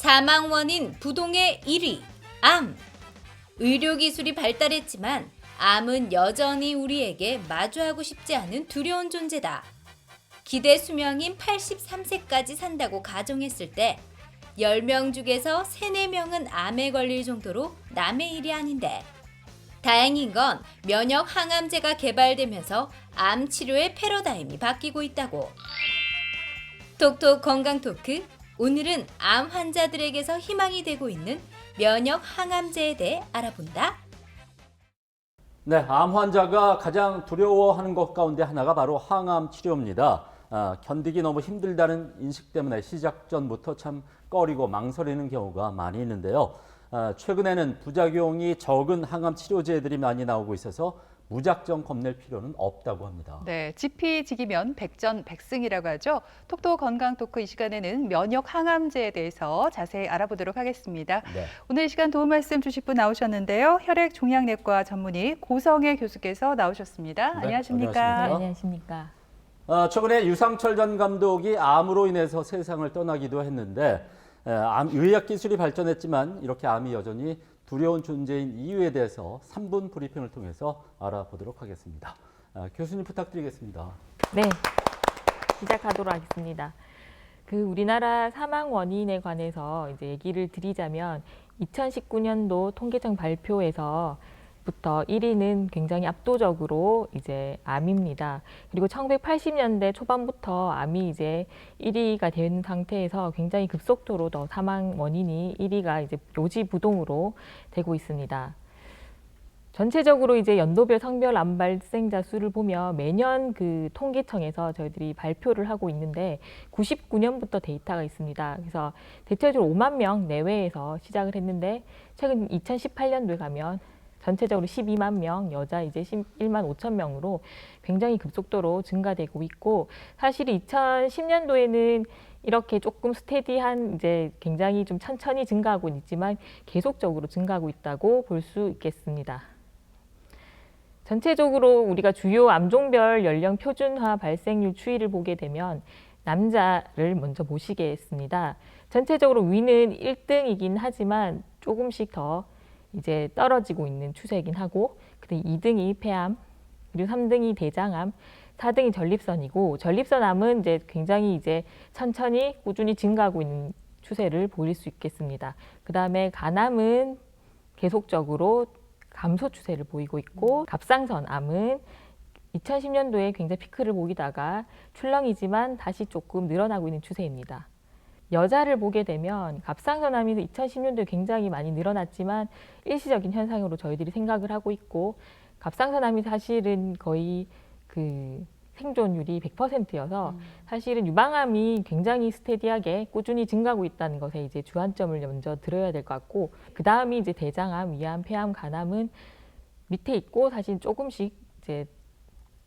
사망 원인 부동의 1위, 암. 의료기술이 발달했지만 암은 여전히 우리에게 마주하고 싶지 않은 두려운 존재다. 기대 수명인 83세까지 산다고 가정했을 때 10명 중에서 3, 4명은 암에 걸릴 정도로 남의 일이 아닌데, 다행인 건 면역 항암제가 개발되면서 암 치료의 패러다임이 바뀌고 있다고. 톡톡 건강 토크, 오늘은 암 환자들에게서 희망이 되고 있는 면역 항암제에 대해 알아본다. 네, 암 환자가 가장 두려워하는 것 가운데 하나가 바로 항암 치료입니다. 견디기 너무 힘들다는 인식 때문에 시작 전부터 참 꺼리고 망설이는 경우가 많이 있는데요. 최근에는 부작용이 적은 항암 치료제들이 많이 나오고 있어서 무작정 겁낼 필요는 없다고 합니다. 네, 지피지기면 백전백승이라고 하죠. 톡톡 건강 토크 이 시간에는 면역 항암제에 대해서 자세히 알아보도록 하겠습니다. 네. 오늘 이 시간 도움 말씀 주실 분 나오셨는데요. 혈액종양내과 전문의 고성애 교수께서 나오셨습니다. 네, 안녕하십니까? 안녕하십니까? 네, 안녕하십니까. 최근에 유상철 전 감독이 암으로 인해서 세상을 떠나기도 했는데, 의학 기술이 발전했지만 이렇게 암이 여전히 두려운 존재인 이유에 대해서 3분 브리핑을 통해서 알아보도록 하겠습니다. 교수님 부탁드리겠습니다. 네, 시작하도록 하겠습니다. 우리나라 사망 원인에 관해서 이제 얘기를 드리자면 2019년도 통계청 발표에서부터 1위는 굉장히 압도적으로 이제 암입니다. 그리고 1980년대 초반부터 암이 이제 1위가 된 상태에서 굉장히 급속도로 더 사망 원인이 1위가 이제 요지부동으로 되고 있습니다. 전체적으로 이제 연도별 성별 암 발생자 수를 보면 매년 통계청에서 저희들이 발표를 하고 있는데 99년부터 데이터가 있습니다. 그래서 대체적으로 5만 명 내외에서 시작을 했는데 최근 2018년도에 가면 전체적으로 12만 명, 여자 이제 11만 5천 명으로 굉장히 급속도로 증가되고 있고, 사실 2010년도에는 이렇게 조금 스테디한 이제 굉장히 좀 천천히 증가하고 있지만 계속적으로 증가하고 있다고 볼 수 있겠습니다. 전체적으로 우리가 주요 암종별 연령 표준화 발생률 추이를 보게 되면 남자를 먼저 보시겠습니다. 전체적으로 위는 1등이긴 하지만 조금씩 더 이제 떨어지고 있는 추세이긴 하고, 그다음 2등이 폐암, 그리고 3등이 대장암, 4등이 전립선이고, 전립선암은 이제 굉장히 이제 천천히 꾸준히 증가하고 있는 추세를 보일 수 있겠습니다. 그다음에 간암은 계속적으로 감소 추세를 보이고 있고, 갑상선암은 2010년도에 굉장히 피크를 보이다가 출렁이지만 다시 조금 늘어나고 있는 추세입니다. 여자를 보게 되면 갑상선암이 2010년도에 굉장히 많이 늘어났지만 일시적인 현상으로 저희들이 생각을 하고 있고, 갑상선암이 사실은 거의 생존율이 100%여서 사실은 유방암이 굉장히 스테디하게 꾸준히 증가하고 있다는 것에 이제 주안점을 먼저 들어야 될 것 같고, 그 다음이 이제 대장암, 위암, 폐암, 간암은 밑에 있고 사실 조금씩 이제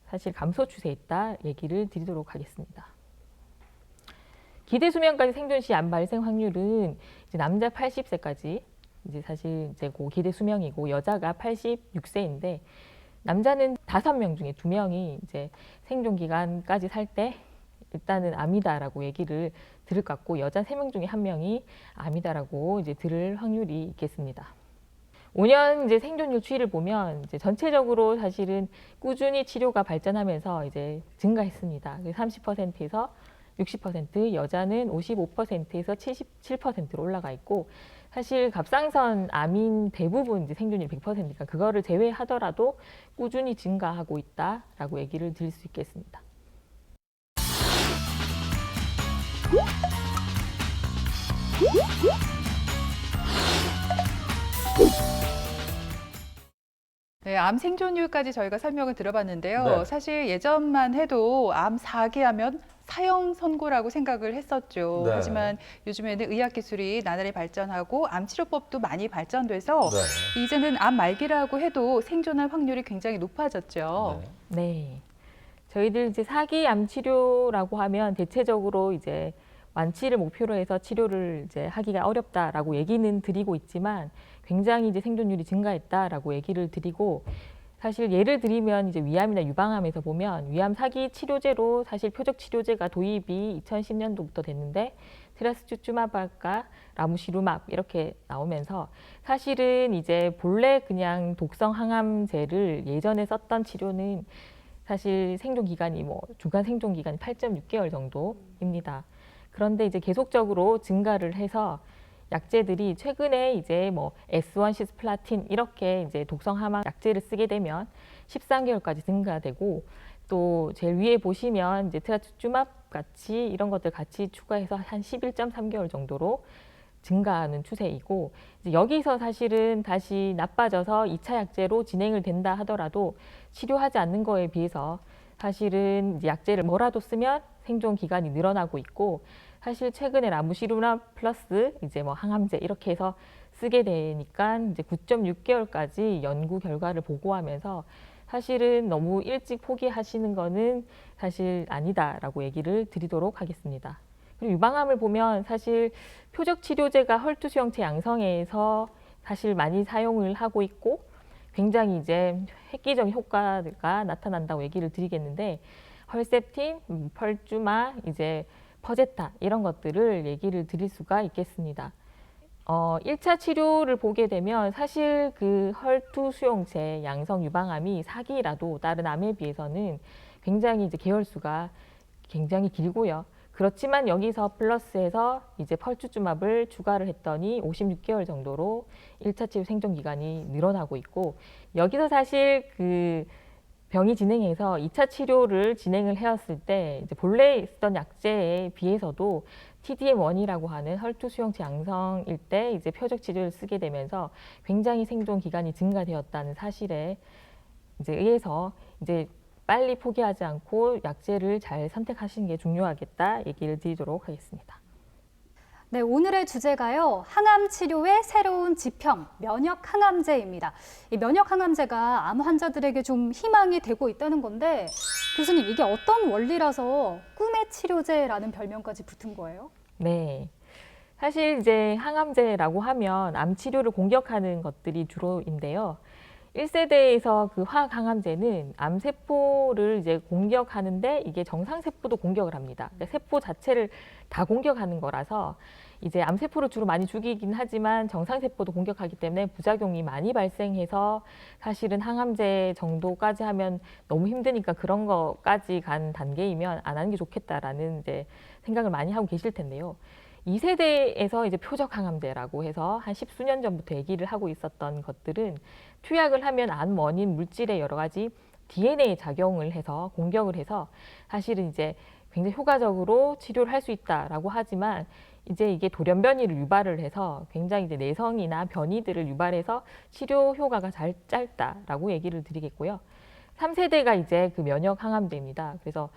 사실 감소 추세에 있다 얘기를 드리도록 하겠습니다. 기대 수명까지 생존 시 암 발생 확률은 이제 남자 80세까지 이제 사실 이제 기대 수명이고, 여자가 86세인데 남자는 5명 중에 2명이 이제 생존 기간까지 살 때 일단은 암이다라고 얘기를 들을 것 같고, 여자 3명 중에 1명이 암이다라고 이제 들을 확률이 있겠습니다. 5년 이제 생존율 추이를 보면 이제 전체적으로 사실은 꾸준히 치료가 발전하면서 이제 증가했습니다. 30%에서 60%, 여자는 55%에서 77%로 올라가 있고, 사실 갑상선 암인 대부분 이제 생존율 100%니까 그거를 제외하더라도 꾸준히 증가하고 있다라고 얘기를 드릴 수 있겠습니다. 네, 암 생존율까지 저희가 설명을 들어봤는데요. 네. 사실 예전만 해도 암 4기 하면 사형 선고라고 생각을 했었죠. 네. 하지만 요즘에는 의학 기술이 나날이 발전하고 암 치료법도 많이 발전돼서 이제는 암 말기라고 해도 생존할 확률이 굉장히 높아졌죠. 네. 네. 저희들 이제 4기 암 치료라고 하면 대체적으로 이제 완치를 목표로 해서 치료를 이제 하기가 어렵다라고 얘기는 드리고 있지만 굉장히 이제 생존율이 증가했다라고 얘기를 드리고, 사실 예를 들면 이제 위암이나 유방암에서 보면 위암 4기 치료제로 사실 표적 치료제가 도입이 2010년도부터 됐는데 트라스투즈마브과 라무시루맙 이렇게 나오면서 사실은 이제 본래 그냥 독성 항암제를 예전에 썼던 치료는 사실 생존 기간이 주간 생존 기간이 8.6개월 정도입니다. 그런데 이제 계속적으로 증가를 해서 약제들이 최근에 이제 S1 시스플라틴 이렇게 이제 독성 항암 약제를 쓰게 되면 13개월까지 증가되고, 또 제일 위에 보시면 이제 트라투즈마브 같이 이런 것들 같이 추가해서 한 11.3개월 정도로 증가하는 추세이고, 이제 여기서 사실은 다시 나빠져서 2차 약제로 진행을 된다 하더라도 치료하지 않는 거에 비해서 사실은 이제 약제를 뭐라도 쓰면 생존 기간이 늘어나고 있고, 사실 최근에 라무시루맙 플러스 이제 항암제 이렇게 해서 쓰게 되니까 이제 9.6개월까지 연구 결과를 보고하면서 사실은 너무 일찍 포기하시는 거는 사실 아니다라고 얘기를 드리도록 하겠습니다. 그리고 유방암을 보면 사실 표적 치료제가 헐투 수용체 양성에서 사실 많이 사용을 하고 있고 굉장히 이제 획기적인 효과가 나타난다고 얘기를 드리겠는데, 헐셉틴, 펄주마, 이제 퍼제타 이런 것들을 얘기를 드릴 수가 있겠습니다. 1차 치료를 보게 되면 사실 그 헐투 수용체 양성 유방암이 사기라도 다른 암에 비해서는 굉장히 이제 계열수가 굉장히 길고요. 그렇지만 여기서 플러스해서 이제 펄투즈맙을 추가를 했더니 56개월 정도로 1차 치료 생존 기간이 늘어나고 있고, 여기서 사실 그 병이 진행해서 2차 치료를 진행을 해왔을 때 이제 본래 쓰던 약제에 비해서도 TDM1이라고 하는 헐투 수용체 양성일 때 이제 표적 치료를 쓰게 되면서 굉장히 생존 기간이 증가되었다는 사실에 이제 의해서 이제 빨리 포기하지 않고 약제를 잘 선택하시는 게 중요하겠다 얘기를 드리도록 하겠습니다. 네, 오늘의 주제가요. 항암 치료의 새로운 지평, 면역 항암제입니다. 이 면역 항암제가 암 환자들에게 좀 희망이 되고 있다는 건데, 교수님, 이게 어떤 원리라서 꿈의 치료제라는 별명까지 붙은 거예요? 네. 사실 이제 항암제라고 하면 암 치료를 공격하는 것들이 주로인데요. 1세대에서 그 화학 항암제는 암세포를 이제 공격하는데 이게 정상세포도 공격을 합니다. 그러니까 세포 자체를 다 공격하는 거라서 이제 암세포를 주로 많이 죽이긴 하지만 정상세포도 공격하기 때문에 부작용이 많이 발생해서 사실은 항암제 정도까지 하면 너무 힘드니까 그런 거까지 간 단계이면 안 하는 게 좋겠다라는 이제 생각을 많이 하고 계실 텐데요. 2세대에서 이제 표적 항암제라고 해서 한 10수년 전부터 얘기를 하고 있었던 것들은 투약을 하면 암 원인 물질의 여러 가지 DNA 작용을 해서 공격을 해서 사실은 이제 굉장히 효과적으로 치료를 할 수 있다라고 하지만 이제 이게 돌연변이를 유발을 해서 굉장히 이제 내성이나 변이들을 유발해서 치료 효과가 잘 짧다라고 얘기를 드리겠고요. 3세대가 이제 그 면역 항암제입니다. 그래서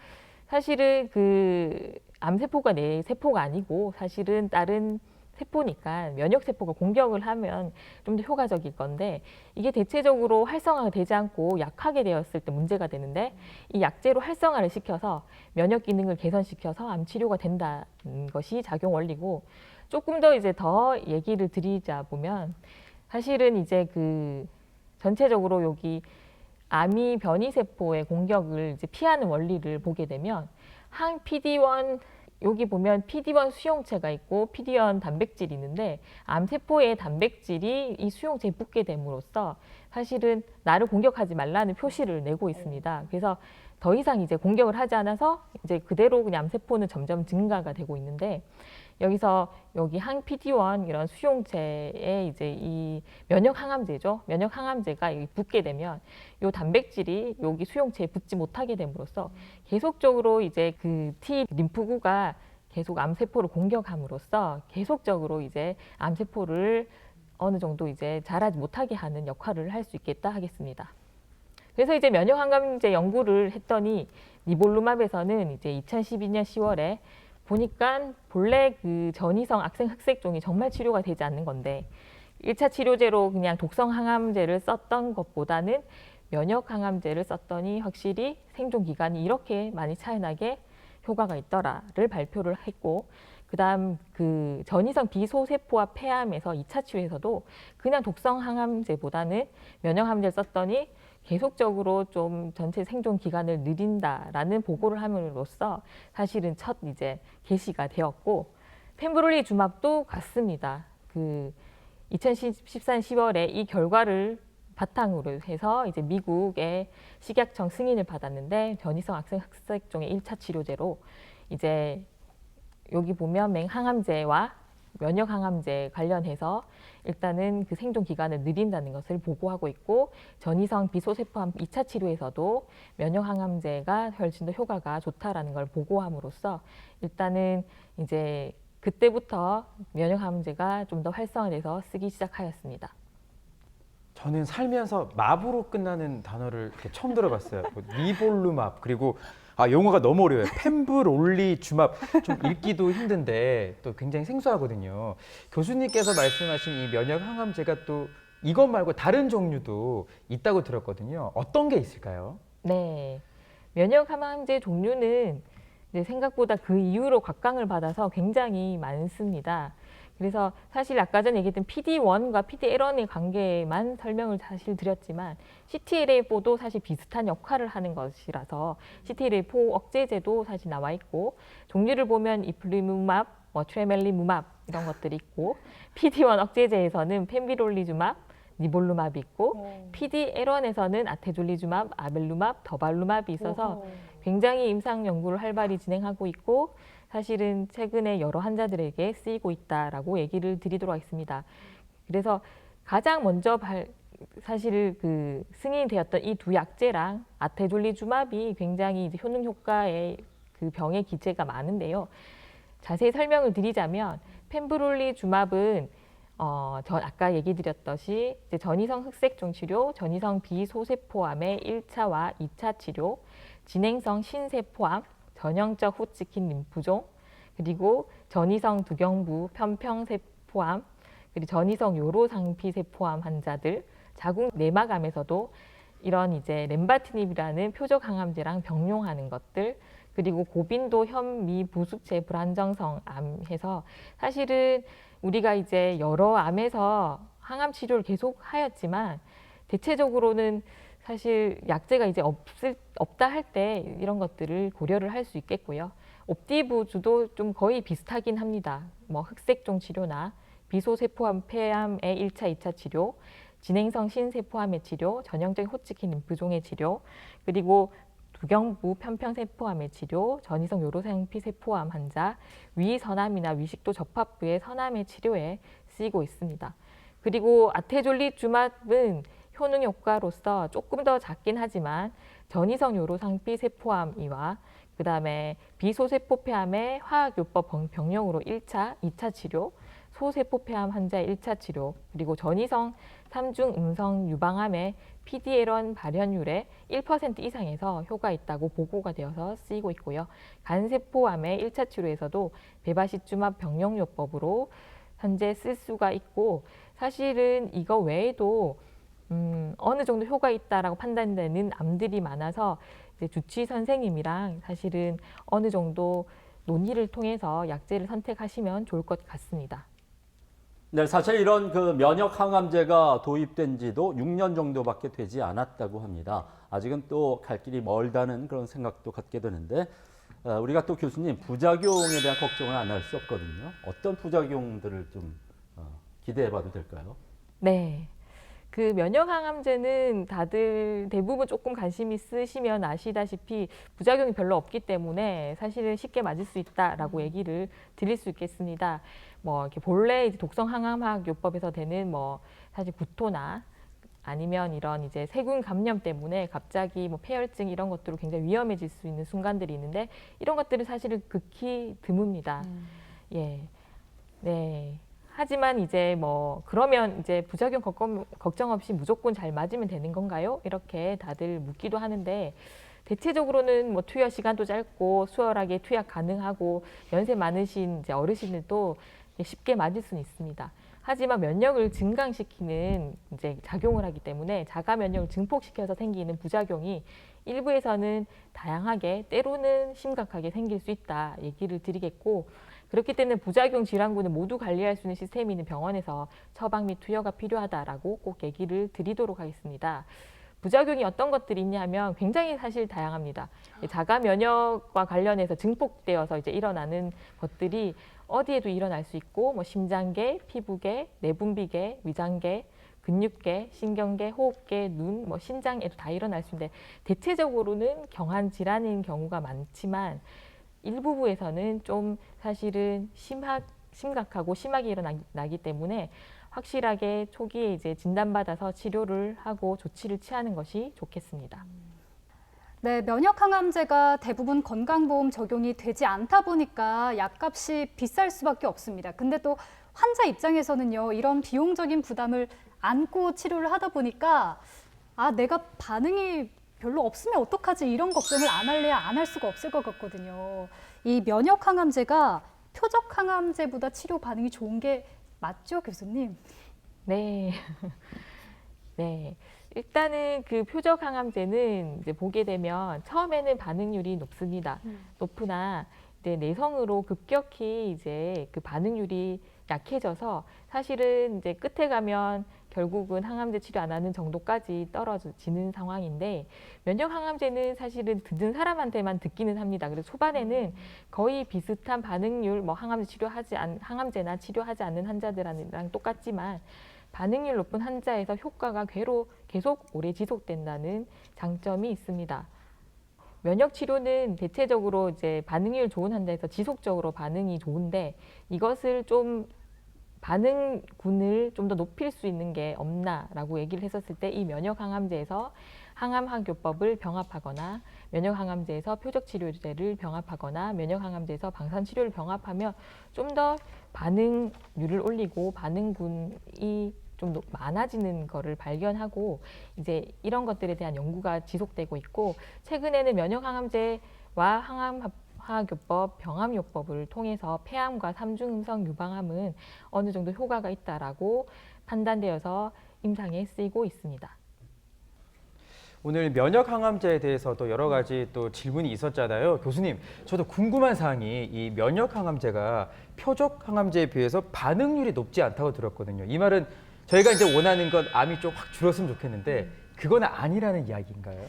사실은 그 암세포가 내 세포가 아니고 사실은 다른 세포니까 면역세포가 공격을 하면 좀 더 효과적일 건데, 이게 대체적으로 활성화가 되지 않고 약하게 되었을 때 문제가 되는데, 이 약제로 활성화를 시켜서 면역 기능을 개선시켜서 암 치료가 된다는 것이 작용 원리고, 조금 더 이제 더 얘기를 드리자 보면 사실은 이제 그 전체적으로 여기 암이 변이세포의 공격을 이제 피하는 원리를 보게 되면 항 PD-1 여기 보면 PD-1 수용체가 있고 PD-1 단백질이 있는데, 암세포의 단백질이 이 수용체에 붙게 됨으로써 사실은 나를 공격하지 말라는 표시를 내고 있습니다. 그래서 더 이상 이제 공격을 하지 않아서 이제 그대로 그냥 암세포는 점점 증가가 되고 있는데, 여기서 여기 항 PD-1 이런 수용체에 이제 이 면역 항암제죠. 면역 항암제가 여기 붙게 되면 이 단백질이 여기 수용체에 붙지 못하게 됨으로써 계속적으로 이제 그 T 림프구가 계속 암세포를 공격함으로써 계속적으로 이제 암세포를 어느 정도 이제 자라지 못하게 하는 역할을 할 수 있겠다 하겠습니다. 그래서 이제 면역 항암제 연구를 했더니 니볼루맙에서는 이제 2012년 10월에 보니까 본래 그 전이성 악성 흑색종이 정말 치료가 되지 않는 건데 1차 치료제로 그냥 독성 항암제를 썼던 것보다는 면역 항암제를 썼더니 확실히 생존 기간이 이렇게 많이 차이나게 효과가 있더라를 발표를 했고, 그다음 그 전이성 비소세포와 폐암에서 2차 치료에서도 그냥 독성 항암제보다는 면역 항암제를 썼더니 계속적으로 좀 전체 생존 기간을 늘린다라는 보고를 함으로써 사실은 첫 이제 게시가 되었고, 펜브롤리주맙도 같습니다. 2014년 10월에 이 결과를 바탕으로 해서 이제 미국의 식약청 승인을 받았는데 변이성 악성 흑색종의 1차 치료제로 이제 여기 보면 맹항암제와 면역항암제 관련해서 일단은 그 생존 기간을 늘린다는 것을 보고하고 있고 전이성 비소세포암 2차 치료에서도 면역항암제가 훨씬 더 효과가 좋다라는 걸 보고함으로써 일단은 이제 그때부터 면역항암제가 좀 더 활성화돼서 쓰기 시작하였습니다. 저는 살면서 맙으로 끝나는 단어를 이렇게 처음 들어봤어요. 뭐 니볼루맙 그리고 용어가 너무 어려워요. 펜브롤리주맙 좀 읽기도 힘든데 또 굉장히 생소하거든요. 교수님께서 말씀하신 이 면역 항암제가 또 이것 말고 다른 종류도 있다고 들었거든요. 어떤 게 있을까요? 네, 면역 항암제 종류는 이제 생각보다 그 이후로 각광을 받아서 굉장히 많습니다. 그래서 사실 아까 전에 얘기했던 PD-1과 PD-L1의 관계만 설명을 사실 드렸지만 CTLA-4도 사실 비슷한 역할을 하는 것이라서 CTLA-4 억제제도 사실 나와 있고 종류를 보면 이플리무맙, 트레멜리무맙 이런 것들이 있고 PD-1 억제제에서는 펜비롤리주맙, 니볼루맙이 있고 PD-L1에서는 아테졸리주맙, 아벨루맙, 더발루맙이 있어서 굉장히 임상 연구를 활발히 진행하고 있고 사실은 최근에 여러 환자들에게 쓰이고 있다라고 얘기를 드리도록 하겠습니다. 그래서 가장 먼저 사실 그 승인이 되었던 이 두 약제랑 아테졸리주맙이 굉장히 이제 효능 효과의 그 병의 기제가 많은데요. 자세히 설명을 드리자면 펜브롤리주맙은 아까 얘기 드렸듯이 이제 전이성 흑색종 치료, 전이성 비소세포암의 1차와 2차 치료, 진행성 신세포암, 전형적 호치킨 림프종, 그리고 전이성 두경부 편평세포암, 그리고 전이성 요로상피세포암 환자들, 자궁 내막암에서도 이런 이제 렘바티닙이라는 표적 항암제랑 병용하는 것들, 그리고 고빈도 현미부수체 불안정성 암 해서 사실은 우리가 이제 여러 암에서 항암 치료를 계속 하였지만 대체적으로는 사실 약제가 이제 없다 할 때 이런 것들을 고려를 할 수 있겠고요. 옵디부주도 좀 거의 비슷하긴 합니다. 뭐 흑색종 치료나 비소세포암 폐암의 1차, 2차 치료, 진행성 신세포암의 치료, 전형적인 호치킨 림프종의 치료, 그리고 두경부 편평세포암의 치료, 전이성 요로상피세포암 환자, 위선암이나 위식도 접합부의 선암의 치료에 쓰이고 있습니다. 그리고 아테졸리주맙은 효능 효과로서 조금 더 작긴 하지만 전이성 요로상피 세포암이와 그 다음에 비소세포폐암의 화학요법 병용으로 1차, 2차 치료, 소세포폐암 환자의 1차 치료, 그리고 전이성 3중 음성 유방암의 PD-L1 발현율의 1% 이상에서 효과 있다고 보고가 되어서 쓰이고 있고요. 간세포암의 1차 치료에서도 베바시주맙 병용요법으로 현재 쓸 수가 있고 사실은 이거 외에도 어느 정도 효과 있다라고 판단되는 암들이 많아서 이제 주치 선생님이랑 사실은 어느 정도 논의를 통해서 약제를 선택하시면 좋을 것 같습니다. 네, 사실 이런 그 면역 항암제가 도입된 지도 6년 정도밖에 되지 않았다고 합니다. 아직은 또 갈 길이 멀다는 그런 생각도 갖게 되는데 우리가 또 교수님 부작용에 대한 걱정을 안 할 수 없거든요. 어떤 부작용들을 좀 기대해 봐도 될까요? 네. 그 면역항암제는 다들 대부분 조금 관심 있으시면 아시다시피 부작용이 별로 없기 때문에 사실은 쉽게 맞을 수 있다라고 얘기를 드릴 수 있겠습니다. 뭐 이렇게 본래 이제 독성 항암학 요법에서 되는 뭐 사실 구토나 아니면 이런 이제 세균 감염 때문에 갑자기 뭐 폐혈증 이런 것들로 굉장히 위험해질 수 있는 순간들이 있는데 이런 것들은 사실은 극히 드뭅니다. 예, 네. 하지만 이제 뭐 그러면 이제 부작용 걱정 없이 무조건 잘 맞으면 되는 건가요? 이렇게 다들 묻기도 하는데 대체적으로는 뭐 투여 시간도 짧고 수월하게 투약 가능하고 연세 많으신 이제 어르신들도 쉽게 맞을 수는 있습니다. 하지만 면역을 증강시키는 이제 작용을 하기 때문에 자가 면역을 증폭시켜서 생기는 부작용이 일부에서는 다양하게 때로는 심각하게 생길 수 있다 얘기를 드리겠고 그렇기 때문에 부작용 질환군을 모두 관리할 수 있는 시스템이 있는 병원에서 처방 및 투여가 필요하다라고 꼭 얘기를 드리도록 하겠습니다. 부작용이 어떤 것들이 있냐면 굉장히 사실 다양합니다. 자가 면역과 관련해서 증폭되어서 이제 일어나는 것들이 어디에도 일어날 수 있고 뭐 심장계, 피부계, 내분비계, 위장계, 근육계, 신경계, 호흡계, 눈, 뭐 신장에도 다 일어날 수 있는데 대체적으로는 경한 질환인 경우가 많지만 일부분에서는 좀 사실은 심각하고 심하게 일어나기 때문에 확실하게 초기에 이제 진단받아서 치료를 하고 조치를 취하는 것이 좋겠습니다. 네, 면역 항암제가 대부분 건강보험 적용이 되지 않다 보니까 약값이 비쌀 수밖에 없습니다. 근데 또 환자 입장에서는요, 이런 비용적인 부담을 안고 치료를 하다 보니까 내가 반응이 별로 없으면 어떡하지? 이런 걱정을 안 할래야 안 할 수가 없을 것 같거든요. 이 면역 항암제가 표적 항암제보다 치료 반응이 좋은 게 맞죠, 교수님? 네. 네. 일단은 그 표적 항암제는 이제 보게 되면 처음에는 반응률이 높습니다. 높으나 이제 내성으로 급격히 이제 그 반응률이 약해져서 사실은 이제 끝에 가면 결국은 항암제 치료 안 하는 정도까지 떨어지는 상황인데 면역 항암제는 사실은 듣는 사람한테만 듣기는 합니다. 그래서 초반에는 거의 비슷한 반응률, 뭐 항암제나 치료하지 않는 환자들이랑 똑같지만 반응률 높은 환자에서 효과가 계속 오래 지속된다는 장점이 있습니다. 면역 치료는 대체적으로 이제 반응률 좋은 환자에서 지속적으로 반응이 좋은데 이것을 좀 반응군을 좀 더 높일 수 있는 게 없나라고 얘기를 했었을 때 이 면역 항암제에서 항암항교법을 병합하거나 면역 항암제에서 표적 치료제를 병합하거나 면역 항암제에서 방사선 치료를 병합하면 좀 더 반응률을 올리고 반응군이 좀 많아지는 거를 발견하고 이제 이런 것들에 대한 연구가 지속되고 있고 최근에는 면역 항암제와 항암화학요법, 병암요법을 통해서 폐암과 삼중음성 유방암은 어느 정도 효과가 있다라고 판단되어서 임상에 쓰이고 있습니다. 오늘 면역 항암제에 대해서도 여러 가지 또 질문이 있었잖아요. 교수님, 저도 궁금한 사항이 이 면역 항암제가 표적 항암제에 비해서 반응률이 높지 않다고 들었거든요. 이 말은 저희가 이제 원하는 건 암이 좀 확 줄었으면 좋겠는데 그건 아니라는 이야기인가요?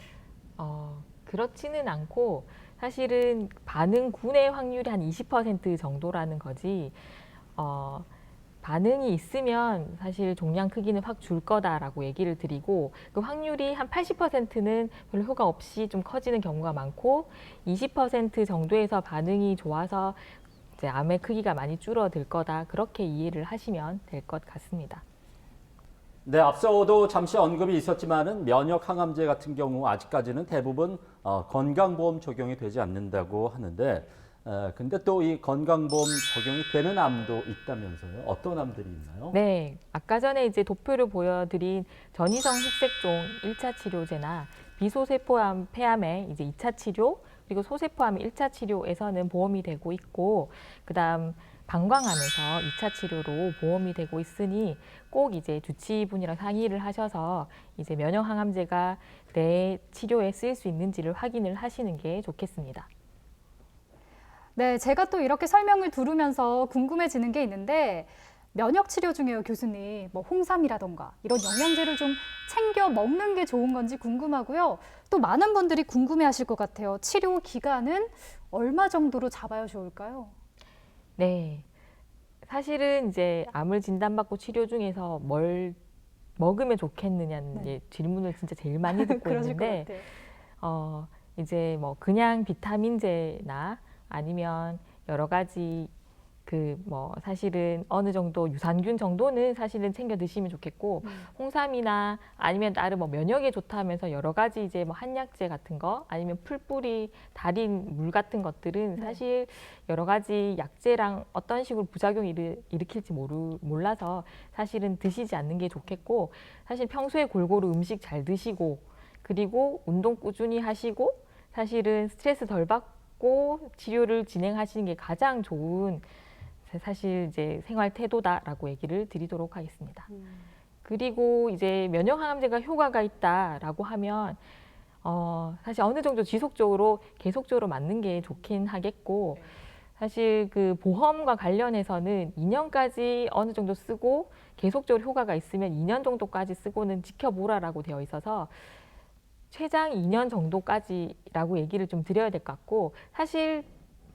그렇지는 않고 사실은 반응군의 확률이 한 20% 정도라는 거지 반응이 있으면 사실 종양 크기는 확 줄 거다라고 얘기를 드리고 그 확률이 한 80%는 별로 효과 없이 좀 커지는 경우가 많고 20% 정도에서 반응이 좋아서 이제 암의 크기가 많이 줄어들 거다 그렇게 이해를 하시면 될 것 같습니다. 네, 앞서도 잠시 언급이 있었지만은 면역 항암제 같은 경우 아직까지는 대부분 건강보험 적용이 되지 않는다고 하는데 근데 또 이 건강보험 적용이 되는 암도 있다면서요? 어떤 암들이 있나요? 네, 아까 전에 이제 도표를 보여드린 전이성 흑색종 1차 치료제나 비소세포암 폐암의 이제 2차 치료 그리고 소세포암 1차 치료에서는 보험이 되고 있고 그다음 방광암에서 2차 치료로 보험이 되고 있으니 꼭 이제 주치의분이랑 상의를 하셔서 이제 면역 항암제가 내 치료에 쓰일 수 있는지를 확인을 하시는 게 좋겠습니다. 네, 제가 또 이렇게 설명을 들으면서 궁금해지는 게 있는데 면역 치료 중에요, 교수님. 뭐 홍삼이라던가 이런 영양제를 좀 챙겨 먹는 게 좋은 건지 궁금하고요. 또 많은 분들이 궁금해하실 것 같아요. 치료 기간은 얼마 정도로 잡아야 좋을까요? 네, 사실은 이제 암을 진단받고 치료 중에서 뭘 먹으면 좋겠느냐는 이제 질문을 진짜 제일 많이 듣고 그러실 것 있는데 같아요. 이제 뭐 그냥 비타민제나 아니면 여러 가지 그 뭐 사실은 어느 정도 유산균 정도는 사실은 챙겨 드시면 좋겠고 홍삼이나 아니면 다른 뭐 면역에 좋다 하면서 여러 가지 이제 뭐 한약재 같은 거 아니면 풀뿌리 달인 물 같은 것들은 사실 여러 가지 약재랑 어떤 식으로 부작용을 일으킬지 몰라서 사실은 드시지 않는 게 좋겠고 사실 평소에 골고루 음식 잘 드시고 그리고 운동 꾸준히 하시고 사실은 스트레스 덜 받고 치료를 진행하시는 게 가장 좋은 사실 이제 생활 태도다라고 얘기를 드리도록 하겠습니다. 그리고 이제 면역 항암제가 효과가 있다라고 하면 사실 어느 정도 지속적으로 계속적으로 맞는 게 좋긴 하겠고 사실 그 보험과 관련해서는 2년까지 어느 정도 쓰고 계속적으로 효과가 있으면 2년 정도까지 쓰고는 지켜보라라고 되어 있어서 최장 2년 정도까지라고 얘기를 좀 드려야 될 것 같고 사실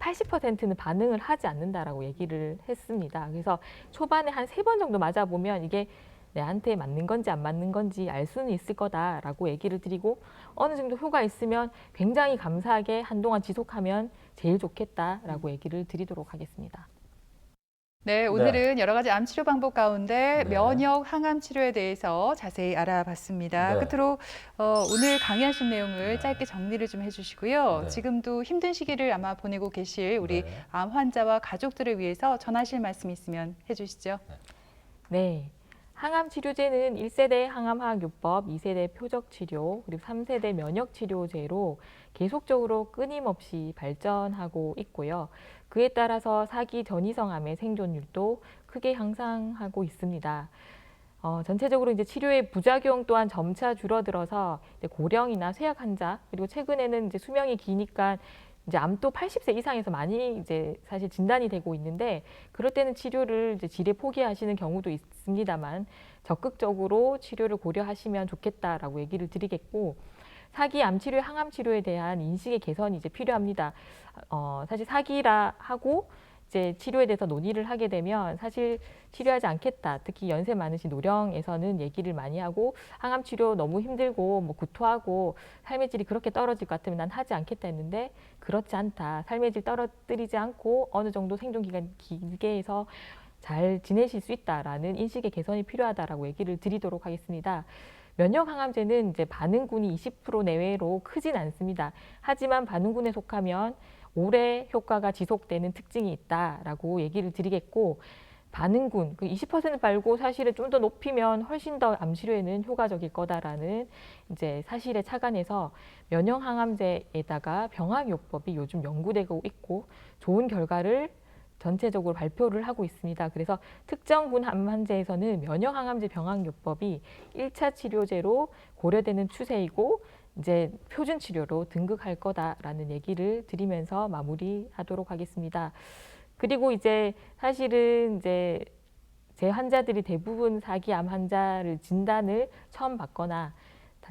80%는 반응을 하지 않는다라고 얘기를 했습니다. 그래서 초반에 한 3번 정도 맞아보면 이게 내한테 맞는 건지 안 맞는 건지 알 수는 있을 거다라고 얘기를 드리고 어느 정도 효과 있으면 굉장히 감사하게 한동안 지속하면 제일 좋겠다라고 얘기를 드리도록 하겠습니다. 네, 오늘은 여러 가지 암 치료 방법 가운데 네. 면역 항암 치료에 대해서 자세히 알아봤습니다. 네. 끝으로 오늘 강의하신 내용을 네. 짧게 정리를 좀 해주시고요. 네. 지금도 힘든 시기를 아마 보내고 계실 우리 네. 암 환자와 가족들을 위해서 전하실 말씀 있으면 해주시죠. 네. 항암 치료제는 1세대 항암화학요법, 2세대 표적치료, 그리고 3세대 면역치료제로 계속적으로 끊임없이 발전하고 있고요. 그에 따라서 사기 전이성암의 생존율도 크게 향상하고 있습니다. 전체적으로 이제 치료의 부작용 또한 점차 줄어들어서 이제 고령이나 쇠약 환자, 그리고 최근에는 이제 수명이 기니까 이제 암도 80세 이상에서 많이 이제 사실 진단이 되고 있는데 그럴 때는 치료를 이제 지레 포기하시는 경우도 있습니다만 적극적으로 치료를 고려하시면 좋겠다라고 얘기를 드리겠고 사기 암 치료, 항암 치료에 대한 인식의 개선이 이제 필요합니다. 사실 사기라 하고 이제 치료에 대해서 논의를 하게 되면 사실 치료하지 않겠다. 특히 연세 많으신 노령에서는 얘기를 많이 하고 항암 치료 너무 힘들고 뭐 구토하고 삶의 질이 그렇게 떨어질 것 같으면 난 하지 않겠다 했는데 그렇지 않다. 삶의 질 떨어뜨리지 않고 어느 정도 생존 기간 길게 해서 잘 지내실 수 있다라는 인식의 개선이 필요하다라고 얘기를 드리도록 하겠습니다. 면역 항암제는 이제 반응군이 20% 내외로 크진 않습니다. 하지만 반응군에 속하면 오래 효과가 지속되는 특징이 있다라고 얘기를 드리겠고 반응군 그 20% 말고 사실은 좀 더 높이면 훨씬 더 암 치료에는 효과적일 거다라는 이제 사실에 착안해서 면역 항암제에다가 병학요법이 요즘 연구되고 있고 좋은 결과를 전체적으로 발표를 하고 있습니다. 그래서 특정군 암 환자에서는 면역 항암제 병학요법이 1차 치료제로 고려되는 추세이고 이제 표준 치료로 등극할 거다라는 얘기를 드리면서 마무리하도록 하겠습니다. 그리고 이제 사실은 이제 제 환자들이 대부분 사기암 환자를 진단을 처음 받거나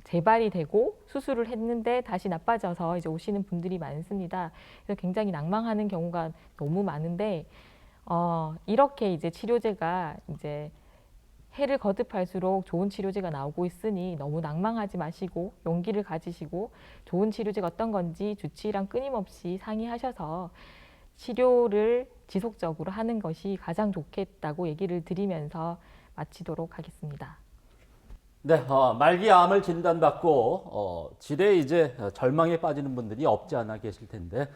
재발이 되고 수술을 했는데 다시 나빠져서 이제 오시는 분들이 많습니다. 그래서 굉장히 낭망하는 경우가 너무 많은데 이렇게 이제 치료제가 이제 해를 거듭할수록 좋은 치료제가 나오고 있으니 너무 낭망하지 마시고 용기를 가지시고 좋은 치료제가 어떤 건지 주치의랑 끊임없이 상의하셔서 치료를 지속적으로 하는 것이 가장 좋겠다고 얘기를 드리면서 마치도록 하겠습니다. 네, 말기암을 진단받고 지레 이제 절망에 빠지는 분들이 없지 않아 계실 텐데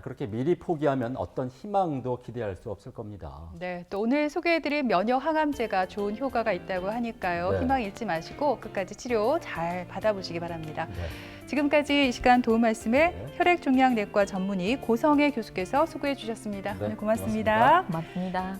그렇게 미리 포기하면 어떤 희망도 기대할 수 없을 겁니다. 네, 또 오늘 소개해드린 면역 항암제가 좋은 효과가 있다고 하니까요. 네. 희망 잃지 마시고 끝까지 치료 잘 받아보시기 바랍니다. 네. 지금까지 이 시간 도움 말씀을 네. 혈액종양내과 전문의 고성애 교수께서 수고해 주셨습니다. 네, 오늘 고맙습니다. 고맙습니다.